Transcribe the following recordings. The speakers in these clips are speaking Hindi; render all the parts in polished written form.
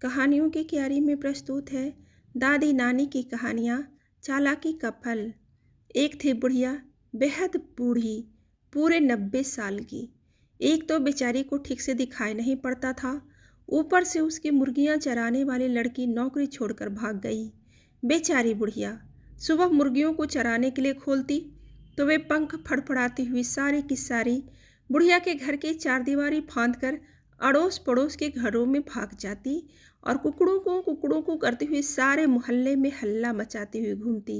कहानियों की क्यारी में प्रस्तुत है दादी नानी की कहानियाँ चालाकी का फल। एक थी बुढ़िया, बेहद बूढ़ी, पूरे 90 साल की। एक तो बेचारी को ठीक से दिखाई नहीं पड़ता था, ऊपर से उसकी मुर्गियाँ चराने वाली लड़की नौकरी छोड़कर भाग गई। बेचारी बुढ़िया सुबह मुर्गियों को चराने के लिए खोलती तो वे पंख फड़फड़ाती हुई सारी की सारी बुढ़िया के घर की चारदीवारी फांद कर अड़ोस पड़ोस के घरों में भाग जाती और कुकड़ों को करती हुई सारे मोहल्ले में हल्ला मचाती हुई घूमती।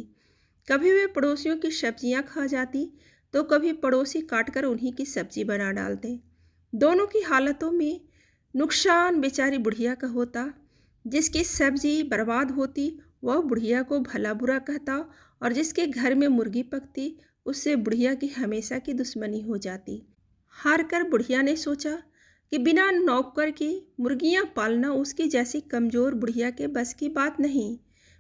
कभी वे पड़ोसियों की सब्जियां खा जाती तो कभी पड़ोसी काटकर उन्हीं की सब्जी बना डालते। दोनों की हालतों में नुकसान बेचारी बुढ़िया का होता। जिसकी सब्जी बर्बाद होती वह बुढ़िया को भला बुरा कहता और जिसके घर में मुर्गी पकती उससे बुढ़िया की हमेशा की दुश्मनी हो जाती। हार कर बुढ़िया ने सोचा कि बिना नौकर की मुर्गियां पालना उसकी जैसी कमज़ोर बुढ़िया के बस की बात नहीं।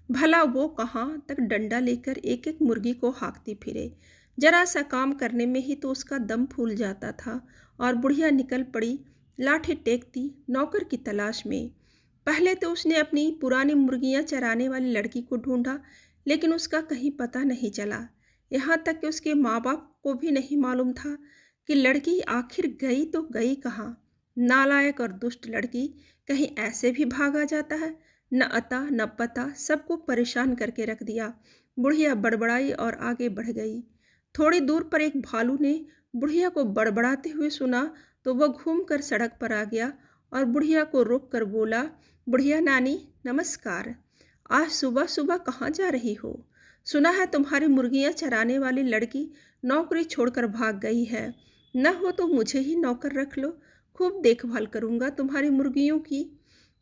भला वो कहाँ तक डंडा लेकर एक एक मुर्गी को हाँकती फिरे। जरा सा काम करने में ही तो उसका दम फूल जाता था और बुढ़िया निकल पड़ी लाठी टेकती नौकर की तलाश में। पहले तो उसने अपनी पुरानी मुर्गियां चराने वाली लड़की को ढूंढा, लेकिन उसका कहीं पता नहीं चला। यहाँ तक कि उसके माँ बाप को भी नहीं मालूम था कि लड़की आखिर गई तो गई कहाँ। नालायक और दुष्ट लड़की, कहीं ऐसे भी भागा जाता है। न अता न पता, सबको परेशान करके रख दिया। बुढ़िया बड़बड़ाई और आगे बढ़ गई। थोड़ी दूर पर एक भालू ने बुढ़िया को बड़बड़ाते हुए सुना तो वह घूमकर सड़क पर आ गया और बुढ़िया को रोक कर बोला, बुढ़िया नानी नमस्कार। आज सुबह सुबह कहाँ जा रही हो? सुना है तुम्हारी मुर्गियाँ चराने वाली लड़की नौकरी छोड़कर भाग गई है। न हो तो मुझे ही नौकर रख लो, खूब देखभाल करूँगा तुम्हारी मुर्गियों की।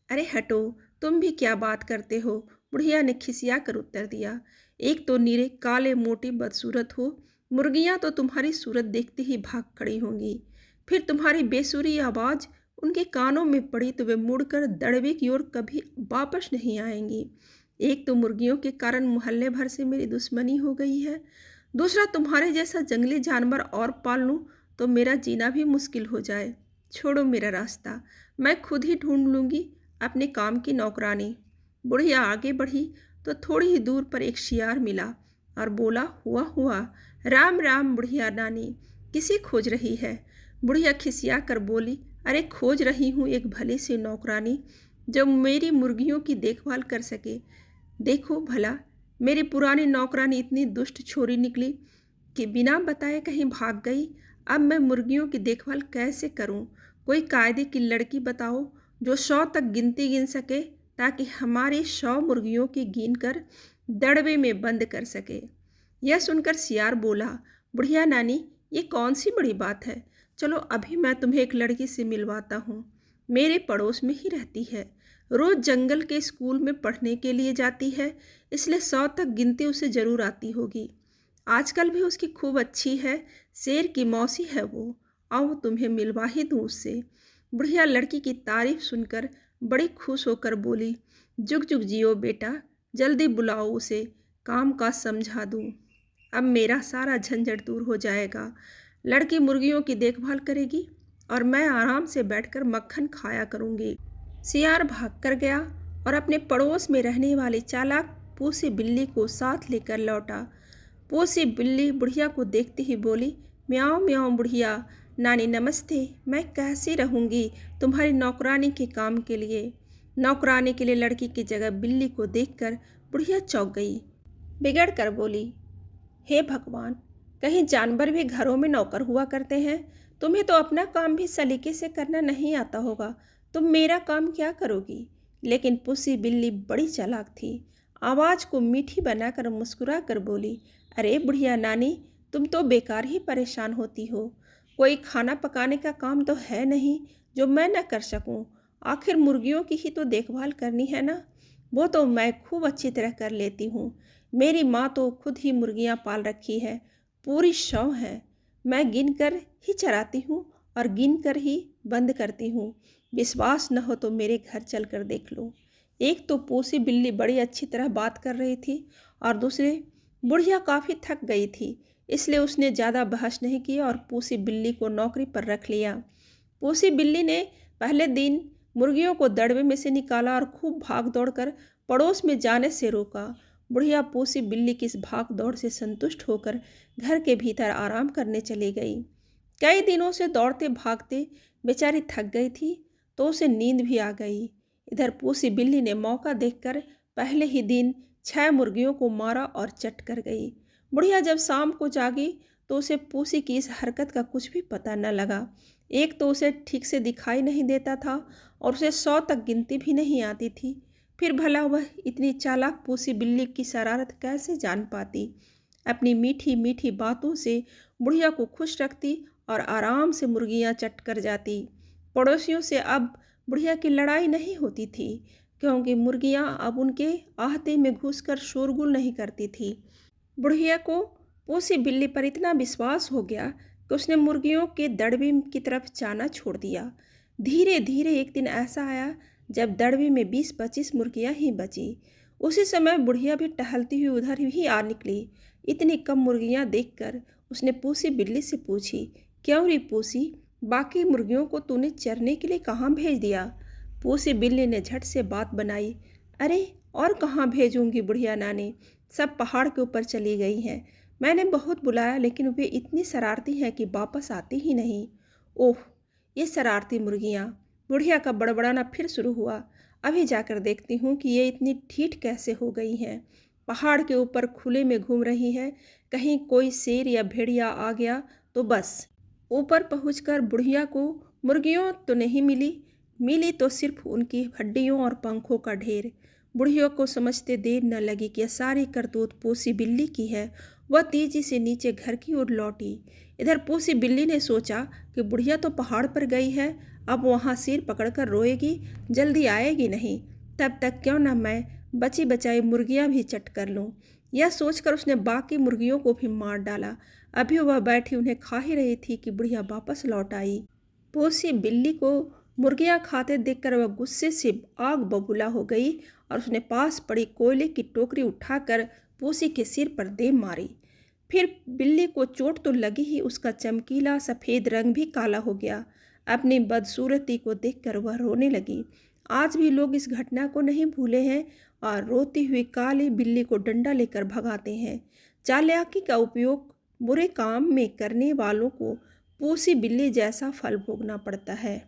अरे हटो, तुम भी क्या बात करते हो? बुढ़िया ने खिसिया कर उत्तर दिया। एक तो नीरे काले मोटी बदसूरत हो, मुर्गियाँ तो तुम्हारी सूरत देखते ही भाग खड़ी होंगी। फिर तुम्हारी बेसुरी आवाज़ उनके कानों में पड़ी तो वे मुड़कर दड़बे की ओर कभी वापस नहीं आएंगी। एक तो मुर्गियों के कारण मोहल्ले भर से मेरी दुश्मनी हो गई है, दूसरा तुम्हारे जैसा जंगली जानवर और पाल लूँ तो मेरा जीना भी मुश्किल हो जाए। छोड़ो मेरा रास्ता, मैं खुद ही ढूंढ लूँगी अपने काम की नौकरानी। बुढ़िया आगे बढ़ी तो थोड़ी ही दूर पर एक शियार मिला और बोला, हुआ हुआ, राम राम बुढ़िया नानी, किसे खोज रही है? बुढ़िया खिसिया कर बोली, अरे खोज रही हूँ एक भली सी नौकरानी जो मेरी मुर्गियों की देखभाल कर सके। देखो भला, मेरी पुरानी नौकरानी इतनी दुष्ट छोरी निकली कि बिना बताए कहीं भाग गई। अब मैं मुर्गियों की देखभाल कैसे करूं? कोई कायदे की लड़की बताओ जो 100 तक गिनती गिन सके, ताकि हमारी 100 मुर्गियों की गिन कर दड़बे में बंद कर सके। यह सुनकर सियार बोला, बुढ़िया नानी, ये कौन सी बड़ी बात है? चलो अभी मैं तुम्हें एक लड़की से मिलवाता हूँ। मेरे पड़ोस में ही रहती है, रोज़ जंगल के स्कूल में पढ़ने के लिए जाती है, इसलिए 100 तक गिनती उसे ज़रूर आती होगी। आजकल भी उसकी खूब अच्छी है, शेर की मौसी है वो। आओ तुम्हें मिलवा ही दूँ उससे। बुढ़िया लड़की की तारीफ सुनकर बड़ी खुश होकर बोली, जुग जुग जियो बेटा, जल्दी बुलाओ उसे, काम का समझा दूँ। अब मेरा सारा झंझट दूर हो जाएगा। लड़की मुर्गियों की देखभाल करेगी और मैं आराम से बैठकर मक्खन खाया करूँगी। सियार भाग कर गया और अपने पड़ोस में रहने वाली चालाक पूसी बिल्ली को साथ लेकर लौटा। पूसी बिल्ली बुढ़िया को देखते ही बोली, म्याऊं म्याऊं बुढ़िया नानी नमस्ते, मैं कैसी रहूँगी तुम्हारी नौकरानी के काम के लिए। नौकरानी के लिए लड़की की जगह बिल्ली को देखकर बुढ़िया चौंक गई। बिगड़ कर बोली, हे भगवान, कहीं जानवर भी घरों में नौकर हुआ करते हैं? तुम्हें तो अपना काम भी सलीके से करना नहीं आता होगा, तुम मेरा काम क्या करोगी? लेकिन पुसी बिल्ली बड़ी चालाक थी। आवाज़ को मीठी बनाकर मुस्कुरा कर बोली, अरे बुढ़िया नानी, तुम तो बेकार ही परेशान होती हो। कोई खाना पकाने का काम तो है नहीं जो मैं न कर सकूं। आखिर मुर्गियों की ही तो देखभाल करनी है ना, वो तो मैं खूब अच्छी तरह कर लेती हूँ। मेरी माँ तो खुद ही मुर्गियाँ पाल रखी है, पूरी 100 है। मैं गिन कर ही चराती हूँ और गिन कर ही बंद करती हूँ। विश्वास न हो तो मेरे घर चल कर देख लो। एक तो पूसी बिल्ली बड़ी अच्छी तरह बात कर रही थी और दूसरे बुढ़िया काफ़ी थक गई थी, इसलिए उसने ज़्यादा बहस नहीं की और पूसी बिल्ली को नौकरी पर रख लिया। पूसी बिल्ली ने पहले दिन मुर्गियों को दड़बे में से निकाला और खूब भाग दौड़ कर पड़ोस में जाने से रोका। बुढ़िया पूसी बिल्ली की इस भाग दौड़ से संतुष्ट होकर घर के भीतर आराम करने चली गई। कई दिनों से दौड़ते भागते बेचारी थक गई थी, तो उसे नींद भी आ गई। इधर पूसी बिल्ली ने मौका देखकर पहले ही दिन 6 मुर्गियों को मारा और चट कर गई। बुढ़िया जब शाम को जागी तो उसे पूसी की इस हरकत का कुछ भी पता न लगा। एक तो उसे ठीक से दिखाई नहीं देता था और उसे 100 तक गिनती भी नहीं आती थी। फिर भला वह इतनी चालाक पूसी बिल्ली की शरारत कैसे जान पाती। अपनी मीठी मीठी बातों से बुढ़िया को खुश रखती और आराम से मुर्गियां चट कर जाती। पड़ोसियों से अब बुढ़िया की लड़ाई नहीं होती थी, क्योंकि मुर्गियां अब उनके आहते में घुसकर शोरगुल नहीं करती थी। बुढ़िया को पूसी बिल्ली पर इतना विश्वास हो गया कि उसने मुर्गियों के दड़बे की तरफ जाना छोड़ दिया। धीरे धीरे एक दिन ऐसा आया जब दड़बे में 20-25 मुर्गियां ही बची। उसी समय बुढ़िया भी टहलती हुई उधर ही आ निकली। इतनी कम मुर्गियां देखकर उसने पूसी बिल्ली से पूछी, क्यों रे पूसी, बाकी मुर्गियों को तूने चरने के लिए कहाँ भेज दिया? पूसी बिल्ली ने झट से बात बनाई, अरे और कहाँ भेजूंगी बुढ़िया नानी, सब पहाड़ के ऊपर चली गई हैं। मैंने बहुत बुलाया लेकिन वे इतनी शरारती हैं कि वापस आती ही नहीं। ओह, ये शरारती मुर्गियाँ। बुढ़िया का बड़बड़ाना फिर शुरू हुआ। अभी जाकर देखती हूँ कि ये इतनी ठीठ कैसे हो गई हैं। पहाड़ के ऊपर खुले में घूम रही हैं, कहीं कोई शेर या भेड़िया आ गया तो बस। ऊपर पहुंचकर बुढ़िया को मुर्गियों तो नहीं मिली तो सिर्फ उनकी हड्डियों और पंखों का ढेर। बुढ़िया को समझते देर न लगी कि यह सारी करतूत पूसी बिल्ली की है। वह तेजी से नीचे घर की ओर लौटी। इधर पूसी बिल्ली ने सोचा कि बुढ़िया तो पहाड़ पर गई है, अब वहाँ सिर पकड़कर रोएगी, जल्दी आएगी नहीं। तब तक क्यों न मैं बची बचाई मुर्गियाँ भी चट कर लूँ। यह सोचकर उसने बाकी मुर्गियों को भी मार डाला। अभी वह बैठी उन्हें खा ही रही थी कि बुढ़िया वापस लौट आई। पूसी बिल्ली को मुर्गियाँ खाते देखकर वह गुस्से से आग बबूला हो गई और उसने पास पड़ी कोयले की टोकरी उठाकर पूसी के सिर पर दे मारी। फिर बिल्ली को चोट तो लगी ही, उसका चमकीला सफ़ेद रंग भी काला हो गया। अपनी बदसूरती को देखकर वह रोने लगी। आज भी लोग इस घटना को नहीं भूले हैं और रोती हुई काली बिल्ली को डंडा लेकर भगाते हैं। चालाकी का उपयोग बुरे काम में करने वालों को पूसी बिल्ली जैसा फल भोगना पड़ता है।